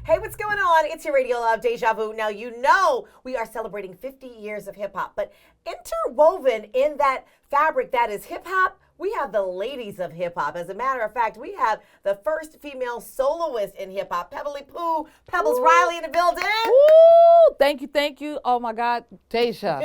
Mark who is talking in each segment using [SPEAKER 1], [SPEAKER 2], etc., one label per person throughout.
[SPEAKER 1] Hey, what's going on? It's your radio love, Deja Vu. Now, you know we are celebrating 50 years of hip-hop, but interwoven in that fabric that is hip-hop, we have the ladies of hip-hop. As a matter of fact, we have the first female soloist in hip-hop, Pebblee Poo. Pebbles Riley in the building.
[SPEAKER 2] Ooh, thank you. Oh, my God, Deja.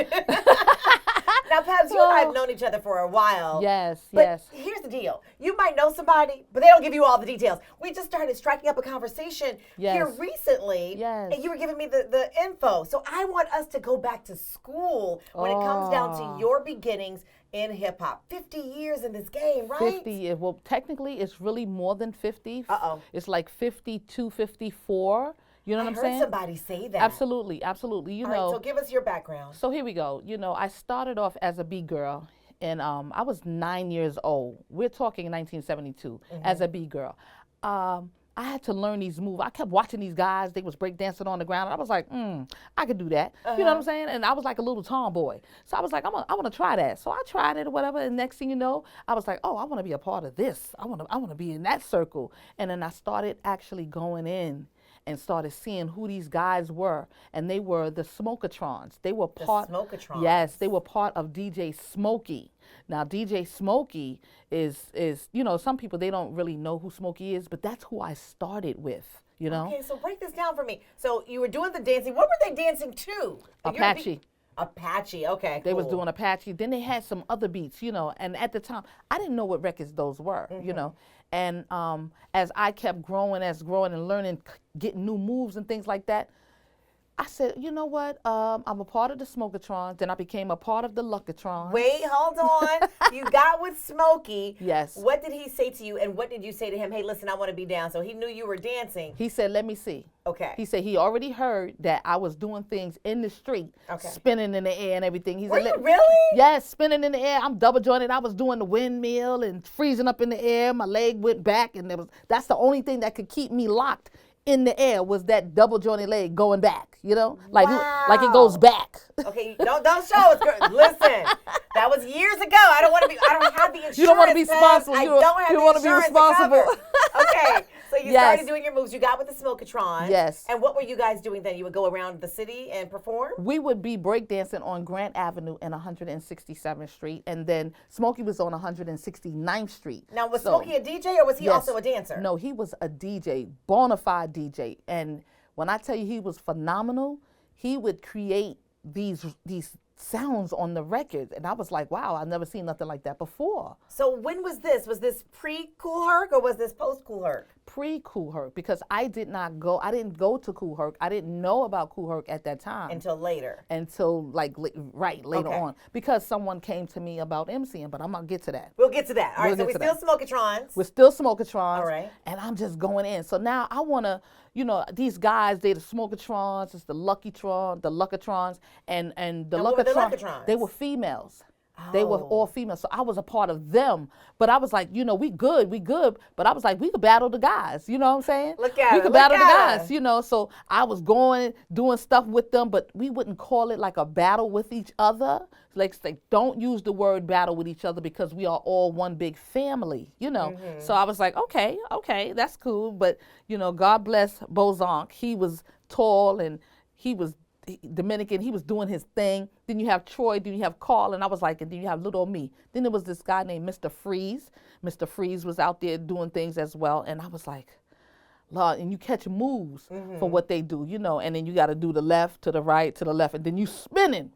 [SPEAKER 1] Now, Pebs, you and I have known each other for a while.
[SPEAKER 2] Yes,
[SPEAKER 1] but
[SPEAKER 2] yes.
[SPEAKER 1] Here's the deal. You might know somebody, but they don't give you all the details. We just started striking up a conversation here recently, and you were giving me the info. So I want us to go back to school when it comes down to your beginnings in hip-hop. 50 years in this game, right?
[SPEAKER 2] 50 years. Well, technically, it's really more than 50.
[SPEAKER 1] Uh-oh.
[SPEAKER 2] It's like 52, 54. You know what I'm saying?
[SPEAKER 1] I heard somebody say that.
[SPEAKER 2] Absolutely. You know.
[SPEAKER 1] All right, so give us your background.
[SPEAKER 2] So here we go. You know, I started off as a B-girl, and I was 9 years old. We're talking 1972, as a B-girl. I had to learn these moves. I kept watching these guys. They was breakdancing on the ground. And I was like, I could do that. You know what I'm saying? And I was like a little tomboy. So I was like, I want to try that. So I tried it or whatever. And next thing you know, I was like, oh, I want to be a part of this. I want to be in that circle. And then I started actually going in and started seeing who these guys were. And they were the Smokatrons. They were part.
[SPEAKER 1] The Smokatrons.
[SPEAKER 2] Yes, they were part of DJ Smokey. Now, DJ Smokey is, you know, some people, they don't really know who Smokey is, but that's who I started with, you know?
[SPEAKER 1] Okay, so break this down for me. So you were doing the dancing. What were they dancing to?
[SPEAKER 2] Apache.
[SPEAKER 1] Apache, okay,
[SPEAKER 2] They was doing Apache. Then they had some other beats, you know, and at the time, I didn't know what records those were, you know? And as I kept growing and learning, getting new moves and things like that, I said, you know what? I'm a part of the Smokatrons. Then I became a part of the Luckatrons.
[SPEAKER 1] Wait, hold on. You got with Smokey.
[SPEAKER 2] Yes.
[SPEAKER 1] What did he say to you, and what did you say to him? Hey, listen, I want to be down. So he knew you were dancing.
[SPEAKER 2] He said, let me see.
[SPEAKER 1] Okay.
[SPEAKER 2] He said he already heard that I was doing things in the street, spinning in the air and everything. He said,
[SPEAKER 1] you really?
[SPEAKER 2] Yes, spinning in the air. I'm double jointed. I was doing the windmill and freezing up in the air. My leg went back, and that's the only thing that could keep me locked in the air was that double jointed leg going back, you know, like it goes back.
[SPEAKER 1] Okay, don't show us, girl. Listen, that was years ago. I don't have the insurance.
[SPEAKER 2] You don't want to be responsible.
[SPEAKER 1] I don't have the insurance to cover. Okay, so you started doing your moves. You got with the Smokatrons.
[SPEAKER 2] Yes.
[SPEAKER 1] And what were you guys doing then? You would go around the city and perform?
[SPEAKER 2] We would be breakdancing on Grant Avenue and 167th Street, and then Smokey was on 169th Street.
[SPEAKER 1] Now, was Smokey a DJ or was he also a dancer?
[SPEAKER 2] No, he was a DJ, bona fide DJ. And when I tell you he was phenomenal, he would create these sounds on the records. And I was like, wow, I've never seen nothing like that before.
[SPEAKER 1] So when was this? Was this pre-Kool Herc or was this post-Kool Herc?
[SPEAKER 2] Pre-Kool Herc, because I didn't go to Kool Herc. I didn't know about Kool Herc at that time.
[SPEAKER 1] Until later.
[SPEAKER 2] Until later on. Because someone came to me about MCing, but I'm going to get to that.
[SPEAKER 1] We'll get to that. All right, so we're still Smokatrons.
[SPEAKER 2] We're still Smokatrons.
[SPEAKER 1] All right.
[SPEAKER 2] And I'm just going in. So now I want to, you know, these guys, they the Smokatrons, it's the Luckatrons, and the Luckatrons, they were females. They were all females. So I was a part of them. But I was like, you know, we good. But I was like, we could battle the guys. You know what I'm saying?
[SPEAKER 1] We
[SPEAKER 2] could battle the guys, you know. So I was doing stuff with them, but we wouldn't call it like a battle with each other. Like, don't use the word battle with each other because we are all one big family, you know. So I was like, okay, that's cool. But, you know, God bless Bozonk. He was tall and he was Dominican, he was doing his thing. Then you have Troy, then you have Carl, and I was like, and then you have little me. Then there was this guy named Mr. Freeze. Mr. Freeze was out there doing things as well, and I was like, Lord, and you catch moves for what they do, you know, and then you got to do the left to the right to the left, and then you spinning.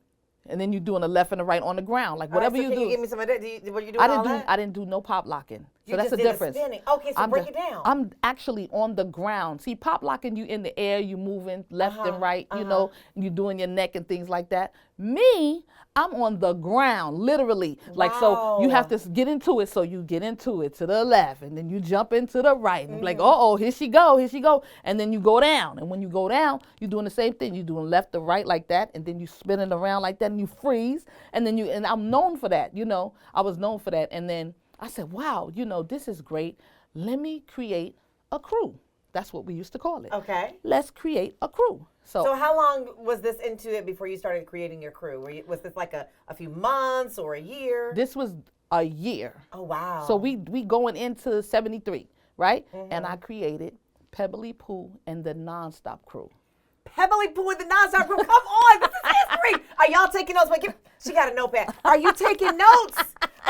[SPEAKER 2] And then you're doing the left and the right on the ground, like whatever you do.
[SPEAKER 1] Can you give me some of that? Were you doing all that?
[SPEAKER 2] I didn't do no pop locking. So that's
[SPEAKER 1] the
[SPEAKER 2] difference.
[SPEAKER 1] Spinning. Okay, so break it down.
[SPEAKER 2] I'm actually on the ground. See, pop locking, you in the air, you moving left and right, you know, you doing your neck and things like that. Me, I'm on the ground, literally. Like, so you have to get into it. So you get into it to the left, and then you jump into the right. And like, here she go. And then you go down. And when you go down, you're doing the same thing. You're doing left to right like that, and then you spinning around like that, and you freeze. And I'm known for that, you know. I was known for that. And then I said, wow, you know, this is great. Let me create a crew. That's what we used to call it.
[SPEAKER 1] Okay.
[SPEAKER 2] Let's create a crew.
[SPEAKER 1] So how long was this into it before you started creating your crew? Was this like a few months or a year?
[SPEAKER 2] This was a year.
[SPEAKER 1] Oh, wow.
[SPEAKER 2] So we going into 73, right? And I created Pebblee Poo and the Nonstop Crew.
[SPEAKER 1] Pebblee Poo and the Nonstop Crew. Come on, this is history. Are y'all taking notes? Wait, she got a notepad. Are you taking notes?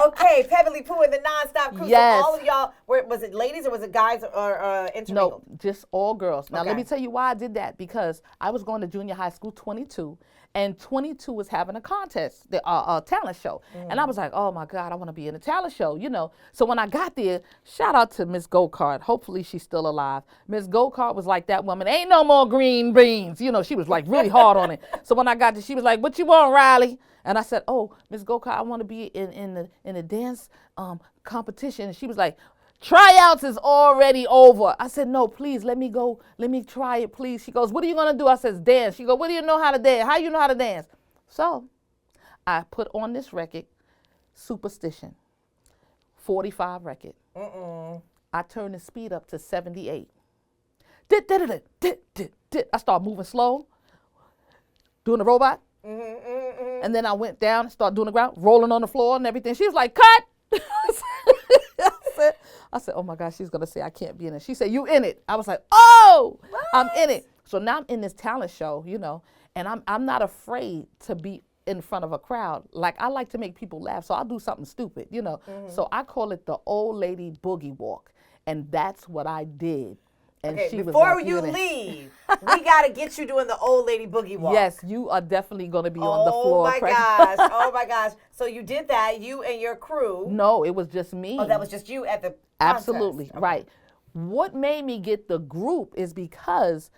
[SPEAKER 1] Okay, Pebblee Poo and the Nonstop Crew.
[SPEAKER 2] Yes.
[SPEAKER 1] So all of y'all, was it ladies or was it guys or intermingled?
[SPEAKER 2] No, just all girls. Now,
[SPEAKER 1] Okay.
[SPEAKER 2] let me tell you why I did that. Because I was going to junior high school 22, and 22 was having a contest, a talent show. And I was like, oh, my God, I want to be in a talent show, you know. So when I got there, shout out to Miss Go-Kart. Hopefully she's still alive. Miss Go-Kart was like, that woman, ain't no more green beans. You know, she was like really hard on it. So when I got there, she was like, what you want, Riley? And I said, oh, Miss Go-Kart, I want to be in the dance competition. And she was like, tryouts is already over. I said, no, please, let me go. Let me try it, please. She goes, what are you going to do? I says, dance. She goes, what do you know how to dance? How you know how to dance? So I put on this record, Superstition, 45 record. I turned the speed up to 78. I started moving slow, doing the robot. And then I went down and started doing the ground, rolling on the floor and everything. She was like, cut. I said, oh my gosh, she's going to say I can't be in it. She said, you in it. I was like, oh, what? I'm in it. So now I'm in this talent show, you know, and I'm not afraid to be in front of a crowd. Like, I like to make people laugh, so I'll do something stupid, you know. So I call it the old lady boogie walk, and that's what I did. And
[SPEAKER 1] Okay,
[SPEAKER 2] she
[SPEAKER 1] before
[SPEAKER 2] was like,
[SPEAKER 1] you leave, we got to get you doing the old lady boogie walk.
[SPEAKER 2] yes, you are definitely going to be on the floor.
[SPEAKER 1] Oh my gosh. Oh my gosh. So you did that, you and your crew.
[SPEAKER 2] No, it was just me.
[SPEAKER 1] Oh, that was just you at the
[SPEAKER 2] Absolutely,
[SPEAKER 1] contest. Okay.
[SPEAKER 2] right. What made me get the group is because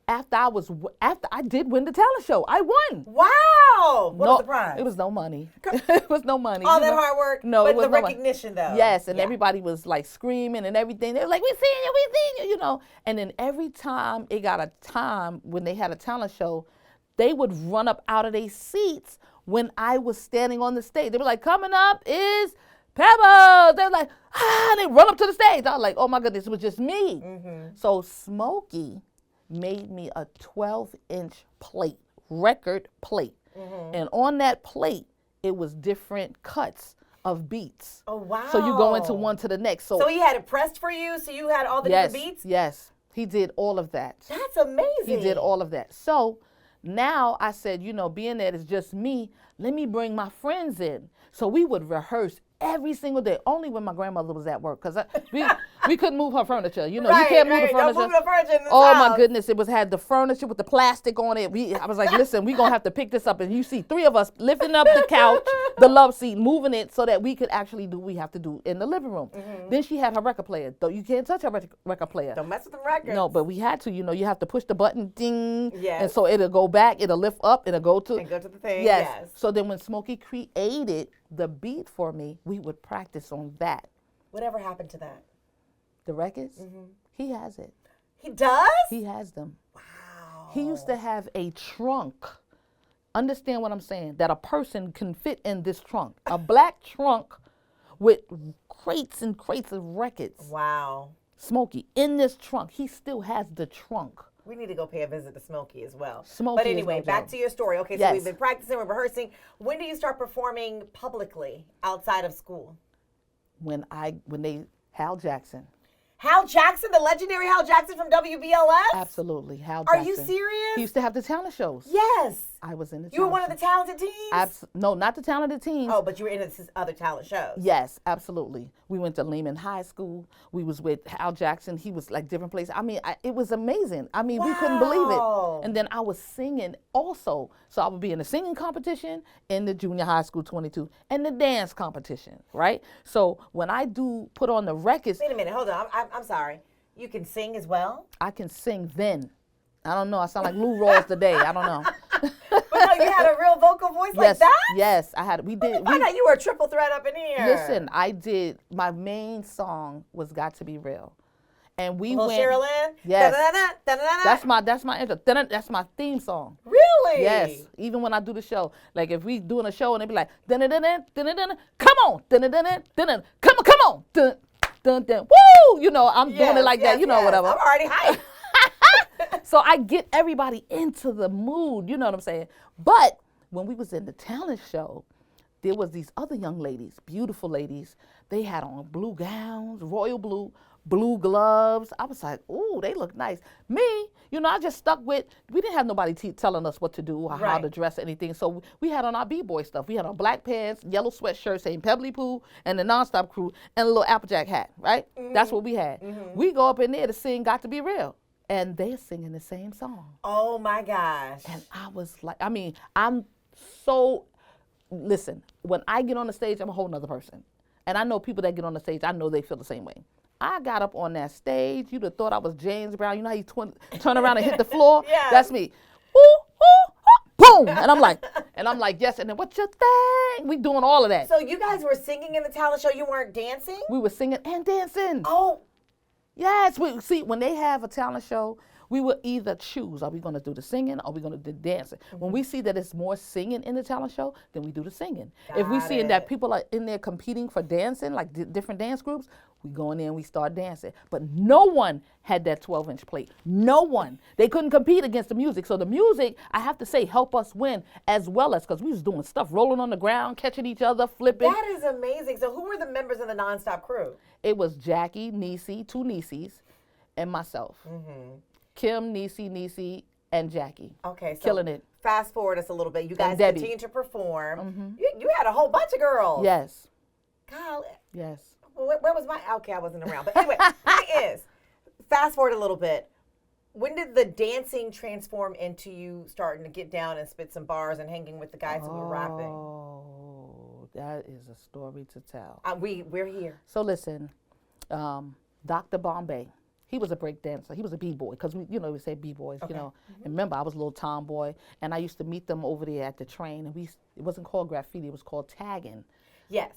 [SPEAKER 2] after I did win the talent show, I won.
[SPEAKER 1] Wow. What was the prize?
[SPEAKER 2] It was no money. It was no money.
[SPEAKER 1] All
[SPEAKER 2] you
[SPEAKER 1] that
[SPEAKER 2] know?
[SPEAKER 1] hard work,
[SPEAKER 2] No,
[SPEAKER 1] but
[SPEAKER 2] it was
[SPEAKER 1] the
[SPEAKER 2] no money.
[SPEAKER 1] recognition though.
[SPEAKER 2] Yes, and
[SPEAKER 1] Yeah.
[SPEAKER 2] everybody was like screaming and everything. They were like, we seen you, you know. And then every time it got a time when they had a talent show, they would run up out of their seats when I was standing on the stage. They were like, coming up is Pebbles. They were like, and they run up to the stage. I was like, oh my goodness, it was just me. So Smokey made me a 12-inch plate, record plate. And on that plate, it was different cuts of beats.
[SPEAKER 1] Oh, wow.
[SPEAKER 2] So you go into one to the next.
[SPEAKER 1] So he had it pressed for you, so you had all the
[SPEAKER 2] yes,
[SPEAKER 1] different beats?
[SPEAKER 2] yes, he did all of that.
[SPEAKER 1] That's amazing.
[SPEAKER 2] He did all of that. So now I said, you know, being that it's just me, let me bring my friends in. So we would rehearse every single day, only when my grandmother was at work, because we couldn't move her furniture. You know, you can't move the furniture.
[SPEAKER 1] Don't move the furniture in this
[SPEAKER 2] Oh
[SPEAKER 1] house.
[SPEAKER 2] my goodness, it had the furniture with the plastic on it. I was like, listen, we're gonna have to pick this up. And you see 3 of us lifting up the couch, the love seat, moving it so that we could actually do what we have to do in the living room. Then she had her record player. Though you can't touch her record player.
[SPEAKER 1] Don't mess with the records.
[SPEAKER 2] No, but we had to, you know, you have to push the button, ding.
[SPEAKER 1] Yes.
[SPEAKER 2] And so it'll go back, it'll lift up, it'll go to.
[SPEAKER 1] And go to the thing,
[SPEAKER 2] Yes.
[SPEAKER 1] yes.
[SPEAKER 2] So then when Smokey created the beat for me, we would practice on that.
[SPEAKER 1] Whatever happened to that?
[SPEAKER 2] The records, he has it.
[SPEAKER 1] He does?
[SPEAKER 2] He has them.
[SPEAKER 1] Wow.
[SPEAKER 2] He used to have a trunk. Understand what I'm saying? That a person can fit in this trunk. A black trunk with crates and crates of records.
[SPEAKER 1] Wow.
[SPEAKER 2] Smokey, in this trunk, he still has the trunk.
[SPEAKER 1] We need to go pay a visit to Smokey as well.
[SPEAKER 2] Smokey
[SPEAKER 1] but
[SPEAKER 2] is
[SPEAKER 1] anyway,
[SPEAKER 2] no
[SPEAKER 1] back
[SPEAKER 2] joke.
[SPEAKER 1] to your story. Okay, so
[SPEAKER 2] Yes.
[SPEAKER 1] we've been practicing, we're rehearsing. When do you start performing publicly outside of school?
[SPEAKER 2] When Hal Jackson.
[SPEAKER 1] Hal Jackson, the legendary Hal Jackson from WBLS?
[SPEAKER 2] Absolutely, Hal
[SPEAKER 1] Are
[SPEAKER 2] Jackson.
[SPEAKER 1] you serious?
[SPEAKER 2] He used to have the talent shows.
[SPEAKER 1] Yes.
[SPEAKER 2] I was in the
[SPEAKER 1] You were one of
[SPEAKER 2] talent
[SPEAKER 1] the talented teams?
[SPEAKER 2] shows. No, not the talented teams.
[SPEAKER 1] Oh, but you were in his other talent shows.
[SPEAKER 2] Yes, absolutely. We went to Lehman High School. We was with Hal Jackson. He was like different places. I mean, it was amazing. I mean, we couldn't believe
[SPEAKER 1] Wow.
[SPEAKER 2] it. And then I was singing also. So I would be in the singing competition, in the junior high school 22, and the dance competition, right? So when I put on the records,
[SPEAKER 1] Wait a minute, hold on. I'm sorry. You can sing as well?
[SPEAKER 2] I can sing then. I don't know. I sound like Lou Rawls today. I don't know.
[SPEAKER 1] But no, you had a real vocal voice like
[SPEAKER 2] Yes,
[SPEAKER 1] that?
[SPEAKER 2] yes, I had. We did.
[SPEAKER 1] Find out you were a triple threat up in here.
[SPEAKER 2] Listen, I did. My main song was "Got to Be Real," and we
[SPEAKER 1] Little
[SPEAKER 2] went.
[SPEAKER 1] Cheryl Lynn?
[SPEAKER 2] Yes.
[SPEAKER 1] Da-da-da-da, da-da-da-da.
[SPEAKER 2] That's my intro. That's my theme song.
[SPEAKER 1] Really?
[SPEAKER 2] Yes. Even when I do the show, like if we doing a show and they be like, dun dun dun dun dun dun, come on, dun dun dun dun dun, come on, dun dun dun, woo! You know, I'm doing it like that. You know, whatever.
[SPEAKER 1] I'm already hyped.
[SPEAKER 2] So I get everybody into the mood, you know what I'm saying? But when we was in the talent show, there was these other young ladies, beautiful ladies. They had on blue gowns, royal blue, blue gloves. I was like, ooh, they look nice. Me, I just stuck with, we didn't have nobody telling us what to do or how to dress or anything. So we had on our B-boy stuff. We had on black pants, yellow sweatshirt saying Pebblee Poo and the Nonstop Crew and a little Applejack hat, right? That's what we had. We go up in there to sing Got to Be Real. And they're singing the same song.
[SPEAKER 1] Oh my gosh.
[SPEAKER 2] And I was like, I'm so, listen, when I get on the stage, I'm a whole nother person. And I know people that get on the stage, I know they feel the same way. I got up on that stage, you'd have thought I was James Brown. You know how you turn around and hit the floor?
[SPEAKER 1] Yeah.
[SPEAKER 2] That's me. Ooh, ooh, boom. And I'm like, yes. And then what's your thing? We doing all of that.
[SPEAKER 1] So you guys were singing in the talent show, you weren't dancing?
[SPEAKER 2] We were singing and dancing.
[SPEAKER 1] Oh.
[SPEAKER 2] Yes, see, when they have a talent show, we will either choose, are we going to do the singing or are we going to do the dancing? When we see that it's more singing in the talent show, then we do the singing. If we see that people are in there competing for dancing, like different dance groups, we go in there and we start dancing. But no one had that 12-inch plate. No one. They couldn't compete against the music. So the music, I have to say, helped us win as well as, because we was doing stuff, rolling on the ground, catching each other, flipping.
[SPEAKER 1] That is amazing. So who were the members of the Nonstop Crew?
[SPEAKER 2] It was Jackie, Niecy, two Nieces, and myself. Kim, Niecy, and Jackie.
[SPEAKER 1] Okay, so
[SPEAKER 2] killing it.
[SPEAKER 1] Fast forward us a little bit. You guys
[SPEAKER 2] Debbie.
[SPEAKER 1] continued to perform. You had a whole bunch of girls.
[SPEAKER 2] Yes.
[SPEAKER 1] God.
[SPEAKER 2] Yes.
[SPEAKER 1] Where was my? Okay, I wasn't around. But anyway, point is, fast forward a little bit. When did the dancing transform into you starting to get down and spit some bars and hanging with the guys who were rapping?
[SPEAKER 2] Oh, that is a story to tell.
[SPEAKER 1] We're here.
[SPEAKER 2] So listen, Dr. Bombay, he was a break dancer. He was a b-boy because we say b-boys. And remember, I was a little tomboy, and I used to meet them over there at the train. And it wasn't called graffiti; it was called tagging.
[SPEAKER 1] Yes.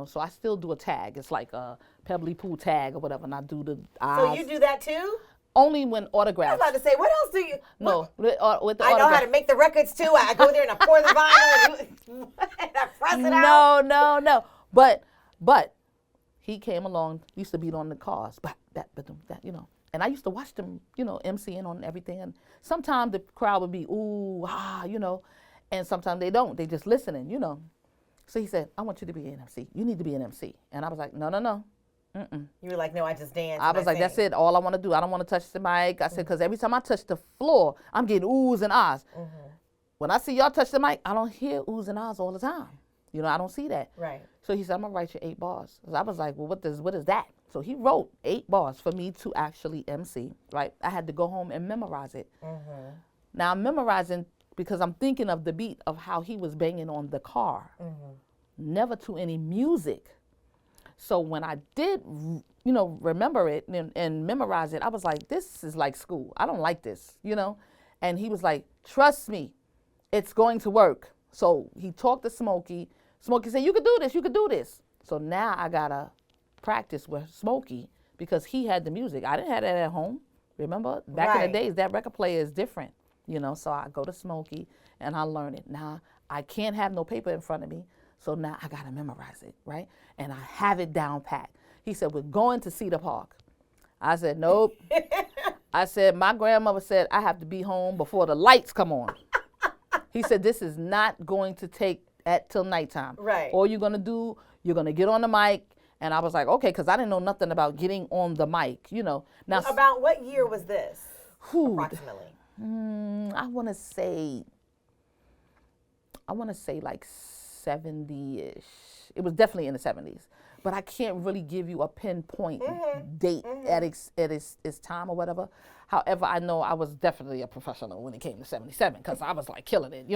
[SPEAKER 2] So I still do a tag. It's like a Pebblee Poo tag or whatever, and I do the eyes.
[SPEAKER 1] So you do that too?
[SPEAKER 2] Only when autographs.
[SPEAKER 1] I was about to say, what else do you?
[SPEAKER 2] No, with the
[SPEAKER 1] I
[SPEAKER 2] autograph.
[SPEAKER 1] know how to make the records too. I go there and I pour the vinyl and I press it out.
[SPEAKER 2] No. But he came along, used to beat on the cars, but that, and I used to watch them, MCing on everything. And sometimes the crowd would be, ooh, and sometimes they don't. They just listening, So he said, I want you to be an MC. You need to be an MC. And I was like, no. Mm-mm.
[SPEAKER 1] You were like, no, I just dance.
[SPEAKER 2] I was like, that's it. All I want to do. I don't want to touch the mic. I said, because every time I touch the floor, I'm getting oohs and ahs. When I see y'all touch the mic, I don't hear oohs and ahs all the time. I don't see that.
[SPEAKER 1] Right.
[SPEAKER 2] So he said, I'm going to write you 8 bars. So I was like, well, what is that? So he wrote 8 bars for me to actually MC, right? I had to go home and memorize it. Now I'm memorizing because I'm thinking of the beat of how he was banging on the car. Never to any music. So when I did, remember it and memorize it, I was like, this is like school. I don't like this, And he was like, trust me, it's going to work. So he talked to Smokey. Smokey said, you could do this, you could do this. So now I got to practice with Smokey because he had the music. I didn't have that at home. Remember? Back in the days, that record player is different, So I go to Smokey and I learn it. Now, I can't have no paper in front of me. So now I got to memorize it, right? And I have it down pat. He said, we're going to Cedar Park. I said, nope. I said, my grandmother said I have to be home before the lights come on. He said, this is not going to take till nighttime.
[SPEAKER 1] Right.
[SPEAKER 2] All you're going to do, you're going to get on the mic. And I was like, okay, because I didn't know nothing about getting on the mic, Now,
[SPEAKER 1] about what year was this, approximately?
[SPEAKER 2] I want to say like 70-ish. It was definitely in the 70s. But I can't really give you a pinpoint date at its time or whatever. However, I know I was definitely a professional when it came to 77 because I was like killing it,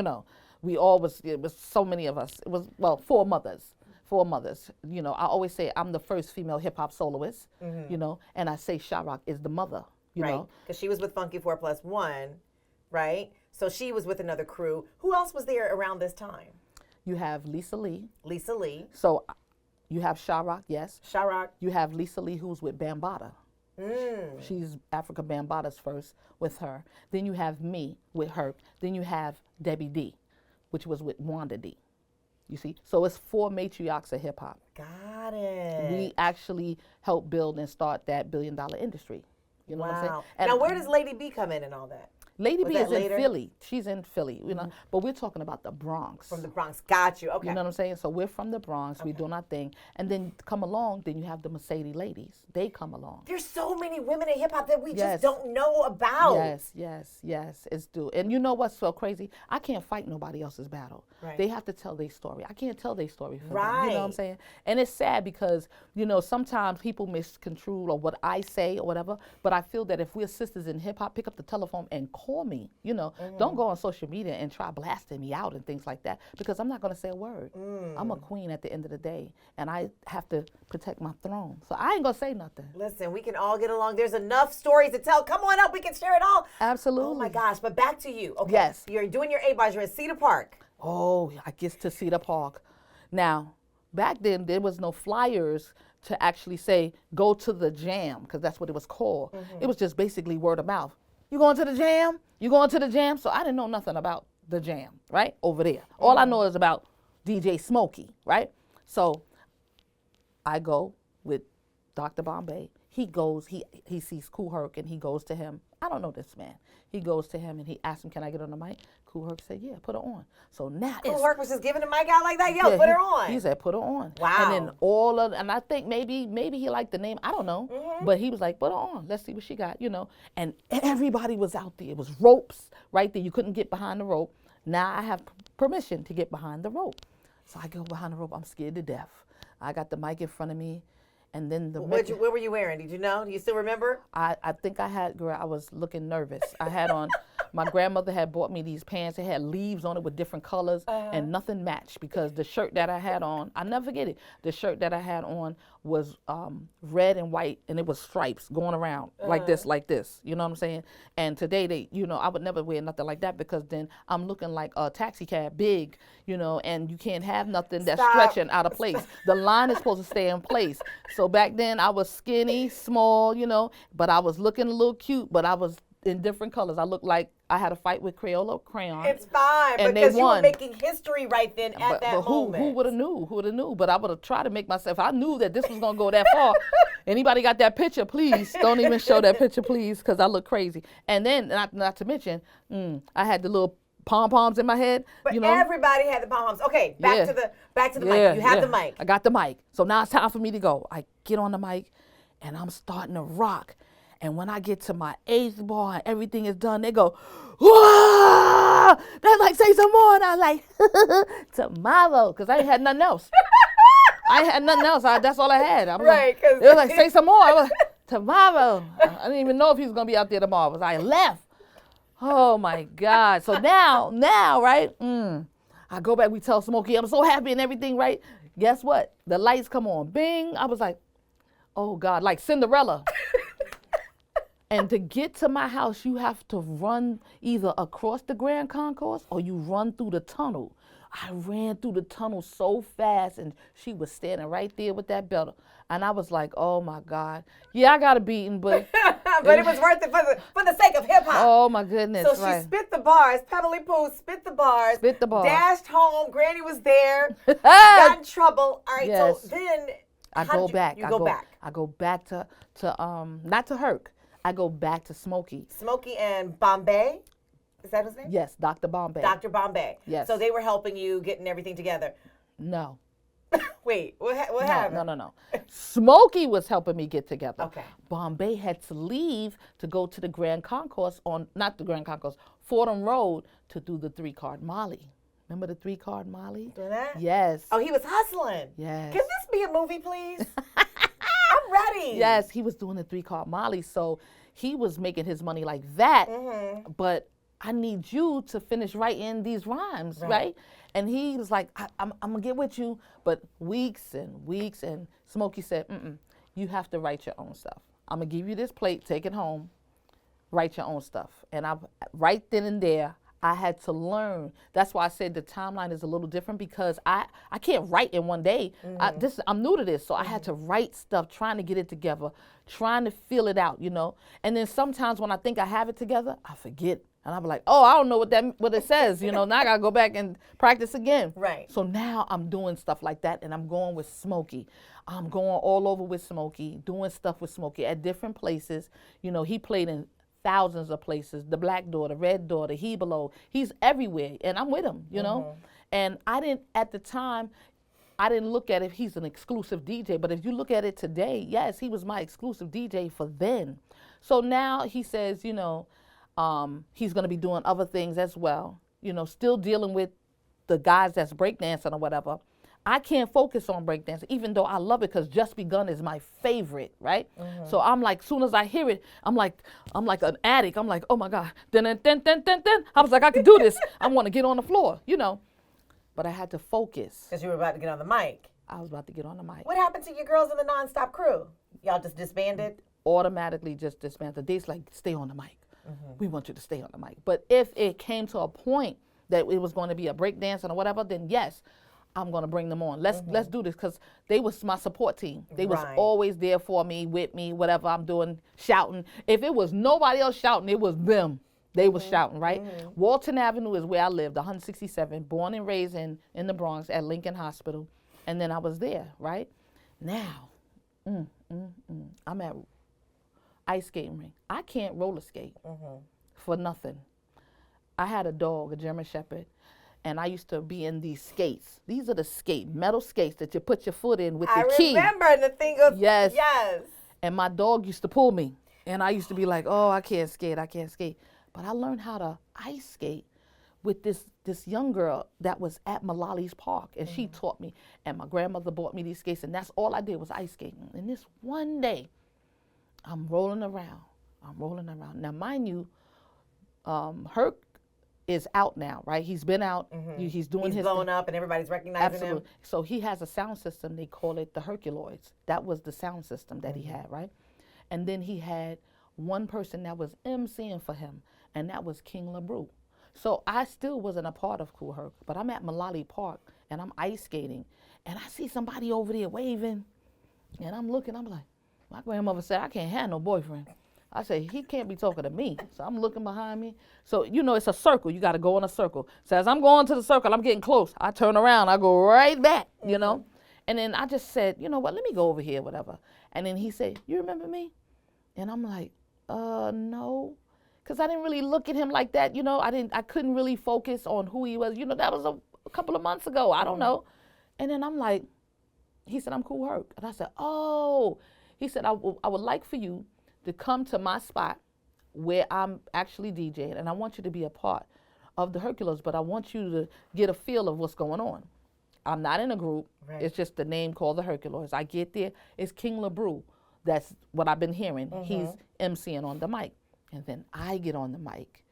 [SPEAKER 2] We always, it was so many of us. It was, 4 mothers. 4 mothers. I always say I'm the first female hip-hop soloist, and I say Sha-Rock is the mother,
[SPEAKER 1] Right, because she was with Funky 4+1, right? So she was with another crew. Who else was there around this time?
[SPEAKER 2] You have Lisa Lee.
[SPEAKER 1] Lisa Lee.
[SPEAKER 2] So you have Sha-Rock, yes.
[SPEAKER 1] Sha-Rock.
[SPEAKER 2] You have Lisa Lee, who's with Bambaataa. She's Africa Bambaata's first with her. Then you have me with her. Then you have Debbie D, which was with Wanda D. You see? So it's 4 matriarchs of hip hop.
[SPEAKER 1] Got it.
[SPEAKER 2] We actually helped build and start that $1 billion industry. You know what I'm saying? And
[SPEAKER 1] now, where does Lady B come in and all that?
[SPEAKER 2] Lady
[SPEAKER 1] Was
[SPEAKER 2] B
[SPEAKER 1] that
[SPEAKER 2] is
[SPEAKER 1] later?
[SPEAKER 2] in Philly. She's in Philly, you know. But we're talking about the Bronx.
[SPEAKER 1] From the Bronx. Got you. Okay.
[SPEAKER 2] You know what I'm saying? So we're from the Bronx. We're doing our thing. And then come along, then you have the Mercedes ladies. They come along.
[SPEAKER 1] There's so many women in hip hop that we
[SPEAKER 2] Yes.
[SPEAKER 1] just don't know about.
[SPEAKER 2] Yes. It's due. And you know what's so crazy? I can't fight nobody else's battle.
[SPEAKER 1] Right.
[SPEAKER 2] They have to tell their story. I can't tell their story for them. You
[SPEAKER 1] Right.
[SPEAKER 2] know what I'm saying? And it's sad because, you know, sometimes people misconstrue or what I say or whatever. But I feel that if we're sisters in hip hop, pick up the telephone and call me. You know, don't go on social media and try blasting me out and things like that because I'm not going to say a word. I'm a queen at the end of the day, and I have to protect my throne. So I ain't going to say nothing.
[SPEAKER 1] Listen, we can all get along. There's enough stories to tell. Come on up. We can share it all.
[SPEAKER 2] Absolutely.
[SPEAKER 1] Oh, my gosh. But back to you. Okay.
[SPEAKER 2] Yes.
[SPEAKER 1] You're doing your A-bars. You're at Cedar Park.
[SPEAKER 2] Oh, I get to Cedar Park. Now, back then, there was no flyers to actually say, go to the jam, because that's what it was called. It was just basically word of mouth. You going to the jam? You going to the jam? So I didn't know nothing about the jam, right, over there. All I know is about DJ Smokey, right? So I go with Dr. Bombay. He goes, he sees Kool Herc, and he goes to him. I don't know this man. He goes to him, and he asks him, can I get on the mic? Kool Herc said, yeah, put her on. So now
[SPEAKER 1] Kool Herc was just giving the mic out like that. Yo,
[SPEAKER 2] yeah,
[SPEAKER 1] put her on.
[SPEAKER 2] He said, put her on.
[SPEAKER 1] Wow.
[SPEAKER 2] And then and I think maybe he liked the name. I don't know. But he was like, put her on. Let's see what she got, you know. And everybody was out there. It was ropes right there. You couldn't get behind the rope. Now I have permission to get behind the rope. So I go behind the rope. I'm scared to death. I got the mic in front of me. And then
[SPEAKER 1] What were you wearing? Did you know? Do you still remember?
[SPEAKER 2] I think I was looking nervous. I had on, my grandmother had bought me these pants. They had leaves on it with different colors and nothing matched because the shirt that I had on, I never forget it. The shirt that I had on was red and white and it was stripes going around like this. You know what I'm saying? And today I would never wear nothing like that because then I'm looking like a taxi cab, big, you know, and you can't have nothing that's stretching out of place. The line is supposed to stay in place. So back then I was skinny, small, you know, but I was looking a little cute, but I was in different colors. I looked like I had a fight with Crayola crayon.
[SPEAKER 1] It's fine,
[SPEAKER 2] and
[SPEAKER 1] because
[SPEAKER 2] they
[SPEAKER 1] you
[SPEAKER 2] won.
[SPEAKER 1] were making history right then at that moment.
[SPEAKER 2] Who would have knew? Who would have knew? But I would have tried to make myself, I knew that this was going to go that far. Anybody got that picture, please? Don't even show that picture, please, because I look crazy. And then, not to mention, I had the little pom-poms in my head.
[SPEAKER 1] But
[SPEAKER 2] you know?
[SPEAKER 1] everybody had the pom-poms. Okay, back to the mic. You have the mic.
[SPEAKER 2] I got the mic. So now it's time for me to go. I get on the mic, and I'm starting to rock. And when I get to my 8th bar and everything is done, they go, whoa! They're like, say some more. And I was like, tomorrow, because I ain't had nothing else. That's all I had.
[SPEAKER 1] Right.
[SPEAKER 2] They were like, say some more. I was like, tomorrow. I didn't even know if he was going to be out there tomorrow. But I left. Oh, my God. So now, right? I go back, we tell Smokey, I'm so happy and everything, right? Guess what? The lights come on. Bing. I was like, oh, God, like Cinderella. And to get to my house, you have to run either across the Grand Concourse or you run through the tunnel. I ran through the tunnel so fast, and she was standing right there with that belt. And I was like, oh, my God. Yeah, I got a beating, but...
[SPEAKER 1] but it was worth it for the sake of hip-hop.
[SPEAKER 2] Oh, my goodness.
[SPEAKER 1] So she spit the bars. Pebblee Poo spit the bars. Dashed home. Granny was there. Got in trouble. All right,
[SPEAKER 2] yes.
[SPEAKER 1] So then...
[SPEAKER 2] I go back.
[SPEAKER 1] You go back.
[SPEAKER 2] I go back to not to Herc. I go back to Smokey.
[SPEAKER 1] Smokey and Bombay? Is that his name?
[SPEAKER 2] Yes, Dr. Bombay.
[SPEAKER 1] Dr. Bombay.
[SPEAKER 2] Yes.
[SPEAKER 1] So they were helping you getting everything together.
[SPEAKER 2] No.
[SPEAKER 1] Wait, what happened?
[SPEAKER 2] No. Smokey was helping me get together.
[SPEAKER 1] Okay.
[SPEAKER 2] Bombay had to leave to go to the Grand Concourse Fordham Road to do the 3-card Molly. Remember the 3-card Molly?
[SPEAKER 1] Do that?
[SPEAKER 2] Yes.
[SPEAKER 1] Oh, he was hustling.
[SPEAKER 2] Yes.
[SPEAKER 1] Can this be a movie, please? I'm ready.
[SPEAKER 2] Yes, he was doing the 3-card Molly, so he was making his money like that. But I need you to finish writing these rhymes, right? And he was like, I'm gonna get with you, but weeks and weeks. And Smokey said, you have to write your own stuff. I'm gonna give you this plate, take it home, write your own stuff. And right then and there, I had to learn. That's why I said the timeline is a little different because I can't write in one day. I'm new to this, so I had to write stuff, trying to get it together, trying to feel it out, you know. And then sometimes when I think I have it together, I forget. And I'm like, oh, I don't know what it says, you know. Now I gotta go back and practice again.
[SPEAKER 1] Right.
[SPEAKER 2] So now I'm doing stuff like that, and I'm going with Smokey. I'm going all over with Smokey, doing stuff with Smokey at different places. You know, he played in thousands of places. The Black Door, the Red Door, the He Below. He's everywhere, and I'm with him, you know? And I didn't, at the time, I didn't look at it, he's an exclusive DJ, but if you look at it today, yes, he was my exclusive DJ for then. So now he says, you know, he's gonna be doing other things as well, you know, still dealing with the guys that's breakdancing or whatever. I can't focus on breakdancing, even though I love it, because Just Begun is my favorite, right? So I'm like, soon as I hear it, I'm like an addict. I'm like, oh my God, dun dun dun dun dun dun. I was like, I can do this. I want to get on the floor, you know. But I had to focus.
[SPEAKER 1] Because you were about to get on the mic.
[SPEAKER 2] I was about to get on the mic.
[SPEAKER 1] What happened to your girls in the nonstop crew? Y'all just disbanded?
[SPEAKER 2] Automatically just dismantled. They's like, stay on the mic. We want you to stay on the mic. But if it came to a point that it was going to be a breakdance or whatever, then yes, I'm going to bring them on. Let's do this, because they was my support team. They was always there for me, with me, whatever I'm doing, shouting. If it was nobody else shouting, it was them. They was shouting, right? Walton Avenue is where I lived, 167, born and raised in the Bronx at Lincoln Hospital. And then I was there, right? Now, I'm at ice skating rink. I can't roller skate for nothing. I had a dog, a German Shepherd, and I used to be in these skates. These are the metal skates that you put your foot in with the key.
[SPEAKER 1] I remember the thing of,
[SPEAKER 2] yes.
[SPEAKER 1] Yes.
[SPEAKER 2] And my dog used to pull me, and I used to be like, oh, I can't skate. But I learned how to ice skate with this young girl that was at Malali's Park, and she taught me. And my grandmother bought me these skates, and that's all I did was ice skating. And this one day, I'm rolling around. Now, mind you, Herc is out now, right? He's been out. He's doing his
[SPEAKER 1] blown up, and everybody's recognizing him.
[SPEAKER 2] So he has a sound system. They call it the Herculoids. That was the sound system that he had, right? And then he had one person that was emceeing for him, and that was King LeBrew. So I still wasn't a part of Cool Herc, but I'm at Malali Park, and I'm ice skating, and I see somebody over there waving, and I'm looking, I'm like, my grandmother said, I can't have no boyfriend. I said, he can't be talking to me. So I'm looking behind me. So, you know, it's a circle. You got to go in a circle. So as I'm going to the circle, I'm getting close. I turn around. I go right back, you know. And then I just said, you know what, let me go over here, whatever. And then he said, you remember me? And I'm like, no. Because I didn't really look at him like that, you know. I couldn't really focus on who he was. You know, that was a couple of months ago. I don't know. And then I'm like, he said, I'm Cool Herc. And I said, oh. He said, I would like for you to come to my spot where I'm actually DJing, and I want you to be a part of the Hercules, but I want you to get a feel of what's going on. I'm not in a group. Right. It's just the name called the Hercules. I get there. It's King LeBrew. That's what I've been hearing. He's emceeing on the mic. And then I get on the mic,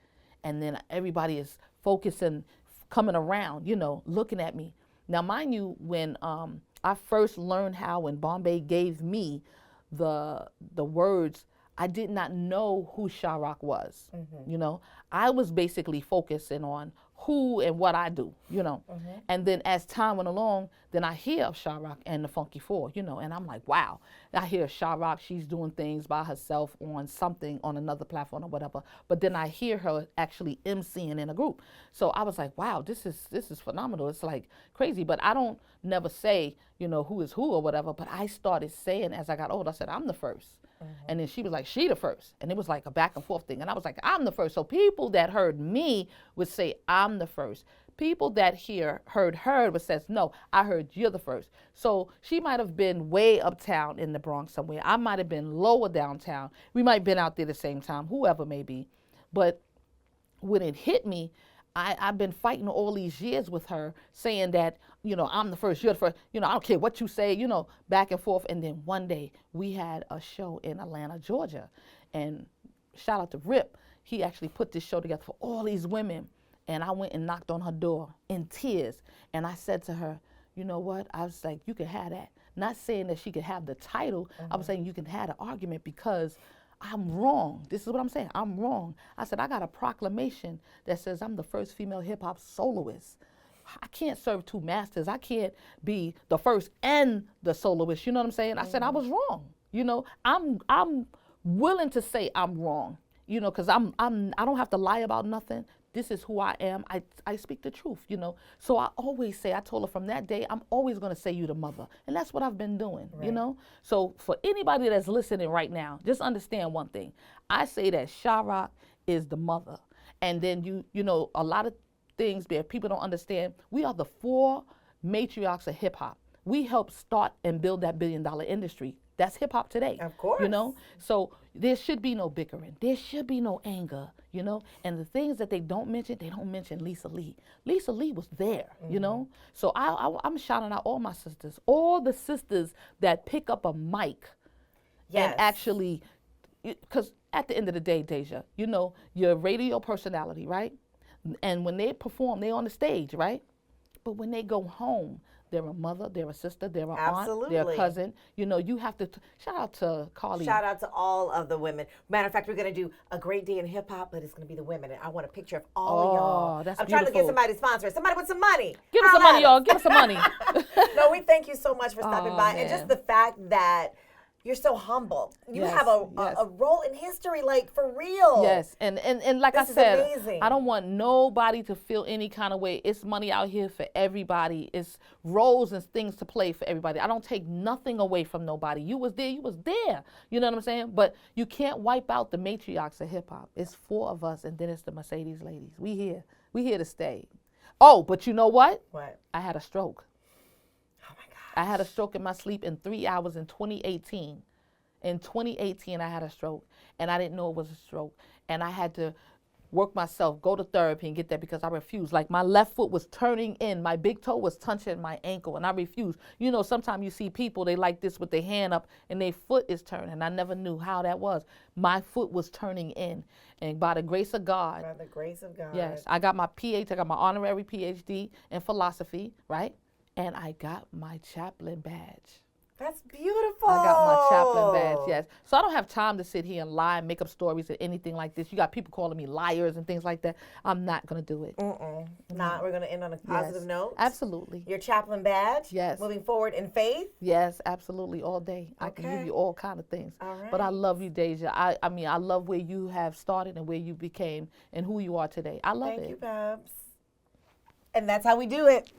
[SPEAKER 2] and then everybody is focusing, coming around, you know, looking at me. Now, mind you, when I first learned how, when Bombay gave me the words, I did not know who Sha-Rock was, you know. I was basically focusing on who and what I do, you know. And then as time went along, then I hear of Sha-Rock and the Funky Four, you know, and I'm like, wow. I hear Sha-Rock, she's doing things by herself on something, on another platform or whatever. But then I hear her actually emceeing in a group. So I was like, wow, this is phenomenal. It's like crazy. But I don't never say, you know, who is who or whatever. But I started saying as I got older, I said, I'm the first. And then she was like, she the first. And it was like a back and forth thing. And I was like, I'm the first. So people that heard me would say, I'm the first. People that heard her would say, no, I heard you're the first. So she might have been way uptown in the Bronx somewhere. I might have been lower downtown. We might have been out there the same time, whoever may be. But when it hit me, I've been fighting all these years with her, saying that, you know, I'm the first, you're the first, you know, I don't care what you say, you know, back and forth. And then one day we had a show in Atlanta, Georgia. And shout out to Rip. He actually put this show together for all these women. And I went and knocked on her door in tears. And I said to her, you know what? I was like, you can have that. Not saying that she could have the title. I was saying you can have the argument because I'm wrong. This is what I'm saying. I'm wrong. I said, I got a proclamation that says I'm the first female hip-hop soloist. I can't serve two masters. I can't be the first and the soloist. You know what I'm saying? I said, I was wrong. You know, I'm willing to say I'm wrong, you know, because I don't have to lie about nothing. this is who I am. I speak the truth, you know. So I always say, I told her from that day, I'm always going to say you the mother. And that's what I've been doing, you know. So for anybody that's listening right now, just understand one thing. I say that Sha-Rock is the mother. And then you know, a lot of things that people don't understand, we are the 4 matriarchs of hip hop. We helped start and build that $1 billion industry. That's hip hop today.
[SPEAKER 1] Of course.
[SPEAKER 2] You know? So there should be no bickering. There should be no anger, you know? And the things that they don't mention Lisa Lee. Lisa Lee was there, you know? So I'm shouting out all my sisters, all the sisters that pick up a mic and actually, because at the end of the day, Deja, you know, you're a radio personality, right? And when they perform, they're on the stage, right? But when they go home, they're a mother, they're a sister, they're an aunt, they're a cousin. You know, you have to, shout out to Carly.
[SPEAKER 1] Shout out to all of the women. Matter of fact, we're going to do a great day in hip hop, but it's going to be the women. And I want a picture of all of y'all.
[SPEAKER 2] That's
[SPEAKER 1] I'm trying to get somebody to sponsor it. Somebody with some money.
[SPEAKER 2] Give us some money, y'all. Give us some money.
[SPEAKER 1] No, we thank you so much for stopping by. And just the fact that you're so humble. You have a role in history, like, for real.
[SPEAKER 2] Yes, and like I said,
[SPEAKER 1] amazing.
[SPEAKER 2] I don't want nobody to feel any kind of way. It's money out here for everybody. It's roles and things to play for everybody. I don't take nothing away from nobody. You was there, you was there. You know what I'm saying? But you can't wipe out the matriarchs of hip-hop. It's 4 of us, and then it's the Mercedes ladies. We here. We here to stay. Oh, but you know what?
[SPEAKER 1] What?
[SPEAKER 2] I had a stroke. I had a stroke in my sleep in 3 hours in 2018. In 2018, I had a stroke, and I didn't know it was a stroke. And I had to work myself, go to therapy and get that because I refused. Like, my left foot was turning in. My big toe was touching my ankle, and I refused. You know, sometimes you see people, they like this with their hand up, and their foot is turning. I never knew how that was. My foot was turning in. And by the grace of God.
[SPEAKER 1] By the grace of God.
[SPEAKER 2] Yes. I got my I got my honorary PhD in philosophy, right? And I got my chaplain badge.
[SPEAKER 1] That's beautiful.
[SPEAKER 2] I got my chaplain badge, yes. So I don't have time to sit here and lie and make up stories or anything like this. You got people calling me liars and things like that. I'm not going to do it.
[SPEAKER 1] Not. We're going to end on a positive note.
[SPEAKER 2] Absolutely.
[SPEAKER 1] Your chaplain badge.
[SPEAKER 2] Yes.
[SPEAKER 1] Moving forward in faith.
[SPEAKER 2] Yes, absolutely. All day. I can give you all kind of things.
[SPEAKER 1] All right.
[SPEAKER 2] But I love you, Deja. I mean, I love where you have started and where you became and who you are today. I love it.
[SPEAKER 1] Thank you, Babs. And that's how we do it.